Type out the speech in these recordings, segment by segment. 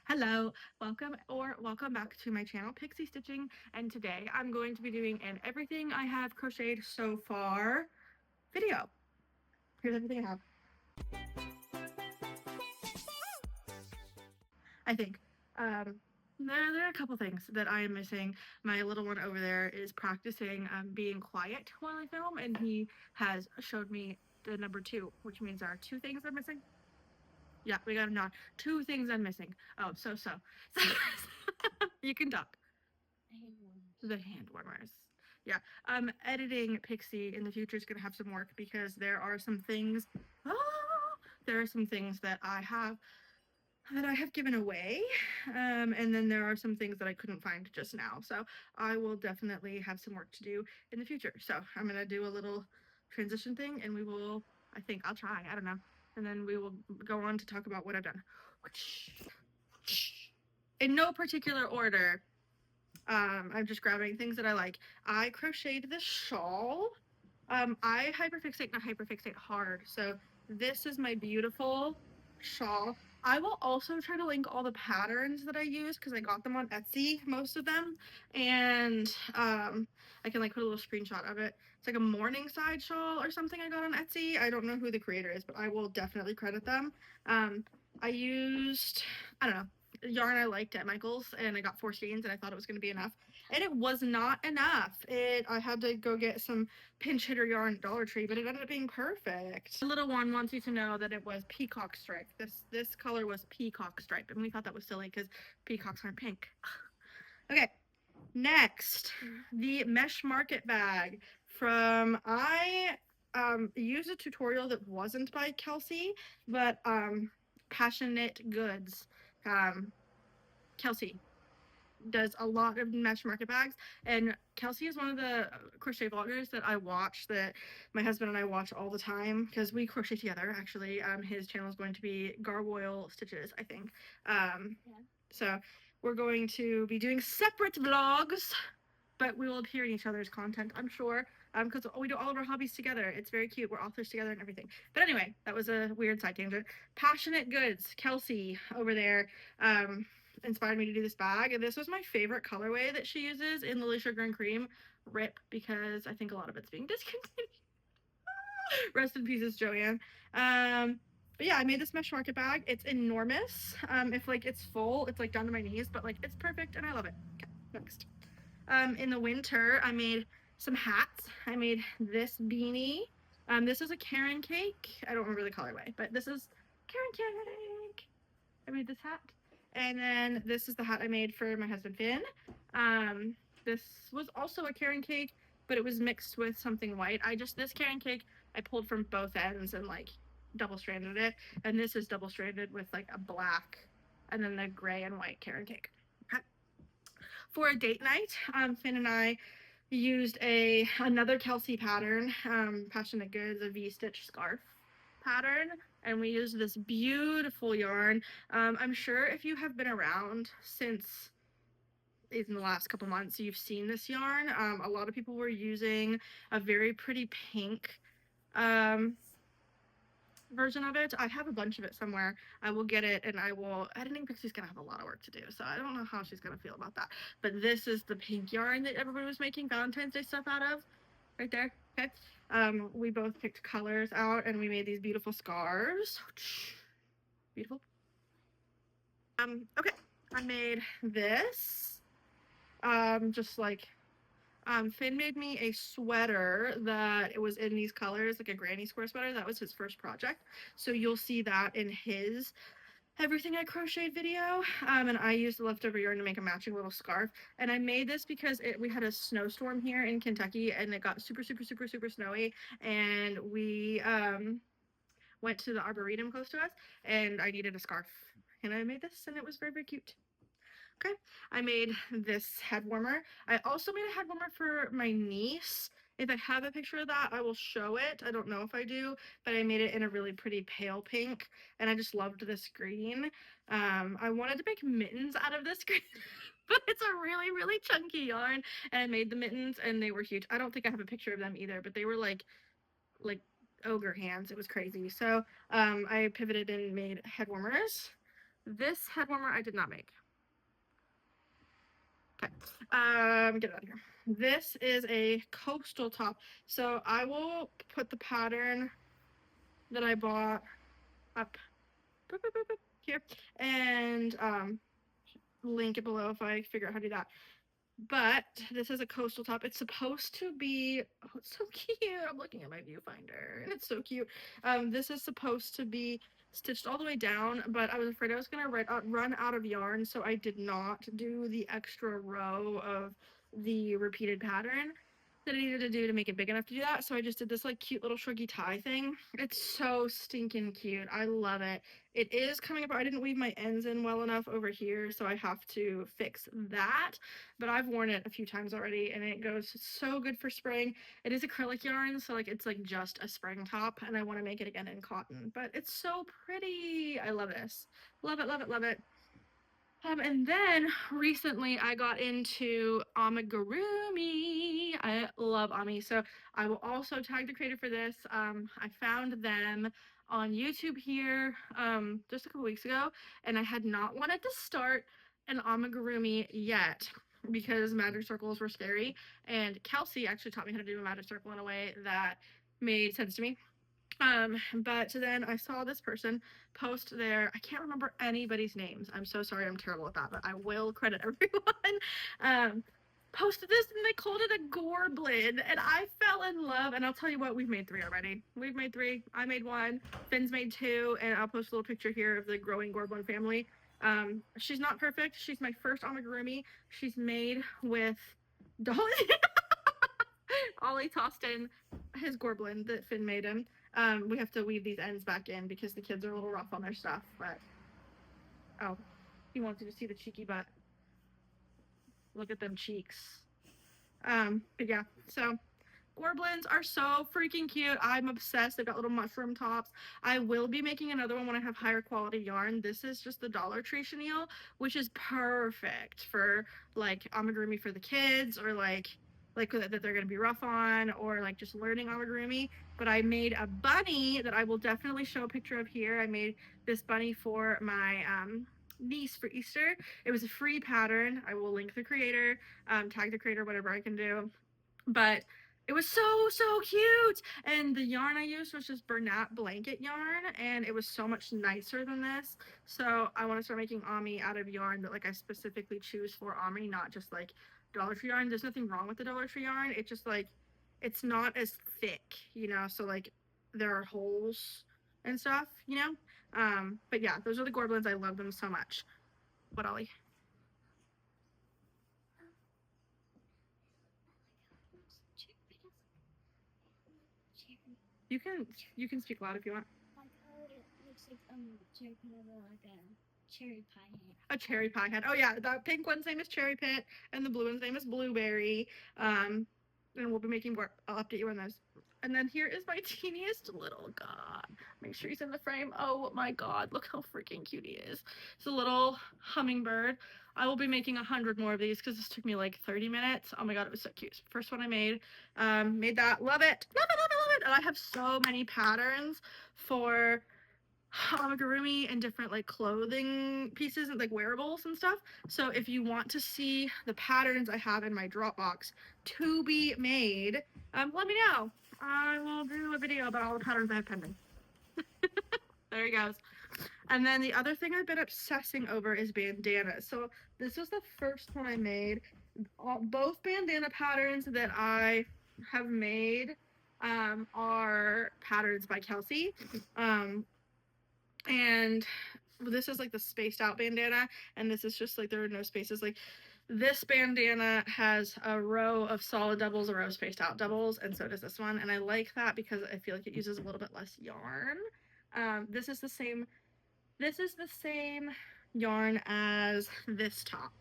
Hello, welcome back to my channel, Pixie Stitching, and today I'm going to be doing an everything I have crocheted so far video. Here's everything I have. I think. There are a couple things that I am missing. My little one over there is practicing being quiet while I film, and he has showed me the number 2, which means there are 2 things I'm missing. Yeah, we got a nod. 2 things I'm missing. Oh, so. You can talk. The hand warmers. Yeah. Editing Pixie in the future is gonna have some work because there are some things that I have given away. And then there are some things that I couldn't find just now. So I will definitely have some work to do in the future. So I'm gonna do a little transition thing and I think I'll try, I don't know. And then we will go on to talk about what I've done. In no particular order, I'm just grabbing things that I like. I crocheted this shawl. I hyperfixate, not hyperfixate hard. So this is my beautiful shawl. I will also try to link all the patterns that I use because I got them on Etsy, most of them. And I can like put a little screenshot of it. It's like a Morningside shawl or something I got on Etsy. I don't know who the creator is, but I will definitely credit them. I used, I don't know, yarn I liked at Michael's, and I got 4 skeins and I thought it was going to be enough, and it was not enough. I had to go get some pinch hitter yarn at Dollar Tree, but it ended up being perfect. The little one wants you to know that it was peacock stripe. This color was peacock stripe, and we thought that was silly because peacocks aren't pink. Okay, next, the mesh market bag from I used a tutorial that wasn't by Kelsey, but Passionate Goods. Kelsey does a lot of mesh market bags, and Kelsey is one of the crochet vloggers that I watch, that my husband and I watch all the time because we crochet together. Actually, his channel is going to be Gargoyle Stitches, I think. Yeah. So we're going to be doing separate vlogs, but we will appear in each other's content, I'm sure, because we do all of our hobbies together. It's very cute. We're authors together and everything. But anyway, that was a weird side tangent. Passionate Goods, Kelsey over there, inspired me to do this bag, and this was my favorite colorway that she uses in Lily Sugar and Cream. Rip, because I think a lot of it's being discontinued. Rest in pieces, Joanne. But yeah, I made this mesh market bag. It's enormous. If like it's full, it's like down to my knees, but like it's perfect and I love it. Okay, next. In the winter, I made some hats. I made this beanie. This is a Karen cake. I don't remember the colorway, but this is Karen cake. I made this hat. And then this is the hat I made for my husband Finn. This was also a Karen cake, but it was mixed with something white. This Karen cake I pulled from both ends and like double stranded it. And this is double stranded with like a black and then the gray and white Karen cake. Okay. For a date night, Finn and I used another Kelsey pattern, Passionate Goods, a V-stitch scarf pattern, and we used this beautiful yarn. I'm sure if you have been around since in the last couple months, you've seen this yarn. A lot of people were using a very pretty pink version of it. I have a bunch of it somewhere. I will get it, and editing Pixie's gonna have a lot of work to do, so I don't know how she's gonna feel about that. But this is the pink yarn that everybody was making Valentine's Day stuff out of, right there. Okay. We both picked colors out, and we made these beautiful scarves. Beautiful. Okay, I made this. Just like Finn made me a sweater that it was in these colors, like a granny square sweater. That was his first project. So you'll see that in his everything I crocheted video. And I used the leftover yarn to make a matching little scarf. And I made this because we had a snowstorm here in Kentucky, and it got super, super, super, super snowy. And we went to the Arboretum close to us, and I needed a scarf. And I made this, and it was very, very cute. Okay, I made this head warmer. I also made a head warmer for my niece. If I have a picture of that, I will show it. I don't know if I do, but I made it in a really pretty pale pink, and I just loved this green. I wanted to make mittens out of this green, but it's a really, really chunky yarn, and I made the mittens, and they were huge. I don't think I have a picture of them either, but they were like ogre hands. It was crazy. So I pivoted and made head warmers. This head warmer I did not make. Okay, get it out of here. This is a coastal top. So I will put the pattern that I bought up here and link it below if I figure out how to do that. But this is a coastal top. It's supposed to be, oh, it's so cute. I'm looking at my viewfinder and it's so cute. This is supposed to be stitched all the way down, but I was afraid I was gonna run out of yarn, so I did not do the extra row of the repeated pattern that I needed to do to make it big enough to do that. So I just did this like cute little shruggy tie thing. It's so stinking cute. I love it. It is coming apart. I didn't weave my ends in well enough over here, so I have to fix that. But I've worn it a few times already and it goes so good for spring. It is acrylic yarn, so like it's like just a spring top, and I want to make it again in cotton. But it's so pretty. I love this. Love it, love it, love it. And then recently I got into amigurumi. I love ami, so I will also tag the creator for this. I found them on YouTube here just a couple weeks ago, and I had not wanted to start an amigurumi yet because magic circles were scary, and Kelsey actually taught me how to do a magic circle in a way that made sense to me. But then I saw this person post their, I can't remember anybody's names. I'm so sorry, I'm terrible at that, but I will credit everyone. Um, Posted this and they called it a gorblin, and I fell in love. And I'll tell you what, we've made 3 already. We've made 3. I made 1. Finn's made 2, and I'll post a little picture here of the growing gorblin family. She's not perfect. She's my first amigurumi. She's made with Dolly. Ollie tossed in his gorblin that Finn made him. We have to weave these ends back in because the kids are a little rough on their stuff, but oh, he wants you to see the cheeky butt. Look at them cheeks. But yeah, so gorblins are so freaking cute. I'm obsessed. They've got little mushroom tops. I will be making another one when I have higher quality yarn. This is just the Dollar Tree chenille, which is perfect for like amigurumi for the kids, or like that they're going to be rough on, or like just learning amigurumi. But I made a bunny that I will definitely show a picture of here. I made this bunny for my niece for Easter. It was a free pattern. I will link the creator, tag the creator, whatever I can do. But it was so cute, and the yarn I used was just Bernat blanket yarn, and it was so much nicer than this. So I want to start making ami out of yarn that like I specifically choose for ami, not just like Dollar Tree yarn. There's nothing wrong with the Dollar Tree yarn. It just like it's not as thick, you know, so like there are holes and stuff, you know. But yeah, those are the gorblins. I love them so much. What, Ollie? You can speak loud if you want. My color looks like cherry pineapple, like a cherry pie head. A cherry pie head. Oh yeah, the pink one's name is Cherry Pit, and the blue one's name is Blueberry. And we'll be making more. I'll update you on those. And then here is my teeniest little god. Make sure he's in the frame. Oh my god, look how freaking cute he is. It's a little hummingbird. I will be making 100 more of these because this took me like 30 minutes. Oh my god, it was so cute. First one I made. Made that. Love it. Love it, love it, love it. And I have so many patterns for amigurumi and different like clothing pieces and like wearables and stuff. So if you want to see the patterns I have in my Dropbox to be made, let me know. I will do a video about all the patterns I have pending. There he goes. And then the other thing I've been obsessing over is bandanas. So this was the first one I made. Both bandana patterns that I have made are patterns by Kelsey. And this is like the spaced out bandana, and this is just like there are no spaces. Like this bandana has a row of solid doubles, a row of spaced out doubles, and so does this one. And I like that because I feel like it uses a little bit less yarn. This is the same yarn as this top.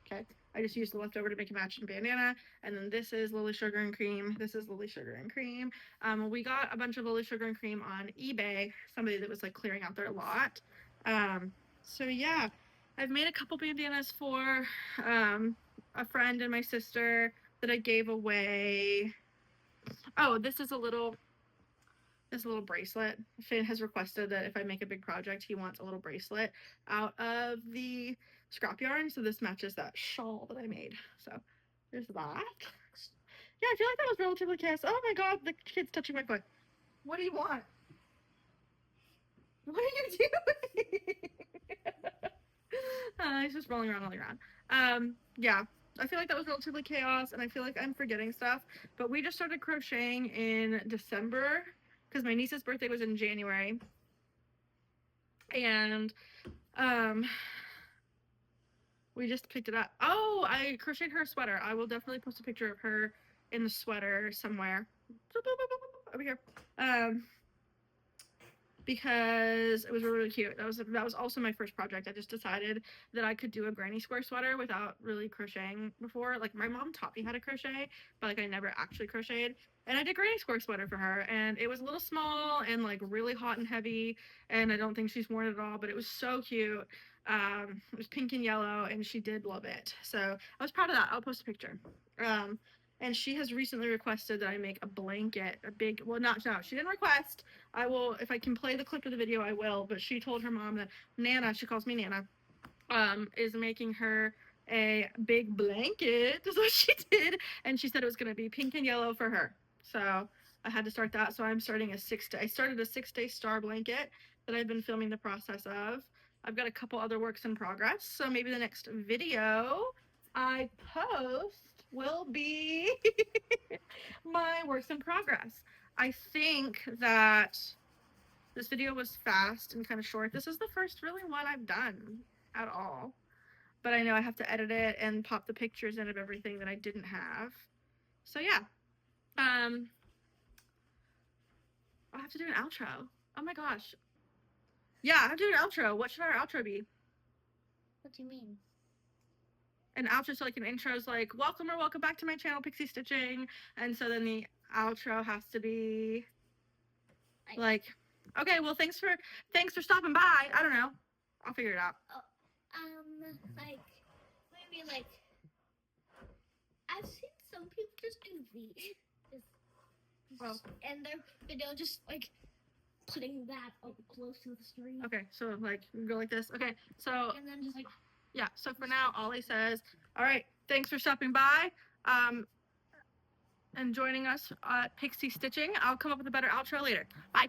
Okay, I just used the leftover to make a matching bandana. And then this is Lily Sugar and Cream. This is Lily Sugar and Cream. We got a bunch of Lily Sugar and Cream on eBay. Somebody that was like clearing out their lot. So yeah, I've made a couple bandanas for a friend and my sister that I gave away. Oh, this is a little this little bracelet. Finn has requested that if I make a big project, he wants a little bracelet out of the scrap yarn. So this matches that shawl that I made. So there's that. Yeah, I feel like that was relatively chaos. Oh my god, the kid's touching my foot. What do you want? What are you doing? He's just rolling around on the ground. Yeah, I feel like that was relatively chaos, and I feel like I'm forgetting stuff. But we just started crocheting in December because my niece's birthday was in January, and we just picked it up. Oh, I crocheted her a sweater. I will definitely post a picture of her in the sweater somewhere over here. Because it was really, really cute. That was also my first project. I just decided that I could do a granny square sweater without really crocheting before. Like my mom taught me how to crochet, but like I never actually crocheted. And I did granny square sweater for her, and it was a little small and like really hot and heavy. And I don't think she's worn it at all, but it was so cute. It was pink and yellow, and she did love it. So I was proud of that. I'll post a picture. And she has recently requested that I make a blanket, a big. Well, no, she didn't request. I will, if I can play the clip of the video, I will. But she told her mom that Nana, she calls me Nana, is making her a big blanket. Is what she did, and she said it was going to be pink and yellow for her. So I had to start that. So I'm starting I started a 6-day star blanket that I've been filming the process of. I've got a couple other works in progress. So maybe the next video I post will be my works in progress. I think that this video was fast and kind of short. This is the first really one I've done at all. But I know I have to edit it and pop the pictures in of everything that I didn't have. So yeah. I'll have to do an outro. Oh my gosh. Yeah, I have to do an outro. What should our outro be? What do you mean? An outro, so like an intro is like, welcome or welcome back to my channel, Pixie Stitching. And so then the outro has to be like, okay, well thanks for stopping by. I don't know. I'll figure it out. Like maybe like I've seen some people just do these, Well, and their video just like putting that up close to the screen. Okay, so like go like this. Okay, so And then just like yeah, so for now Ollie says, all right, thanks for stopping by and joining us at Pixie Stitching. I'll come up with a better outro later. Bye.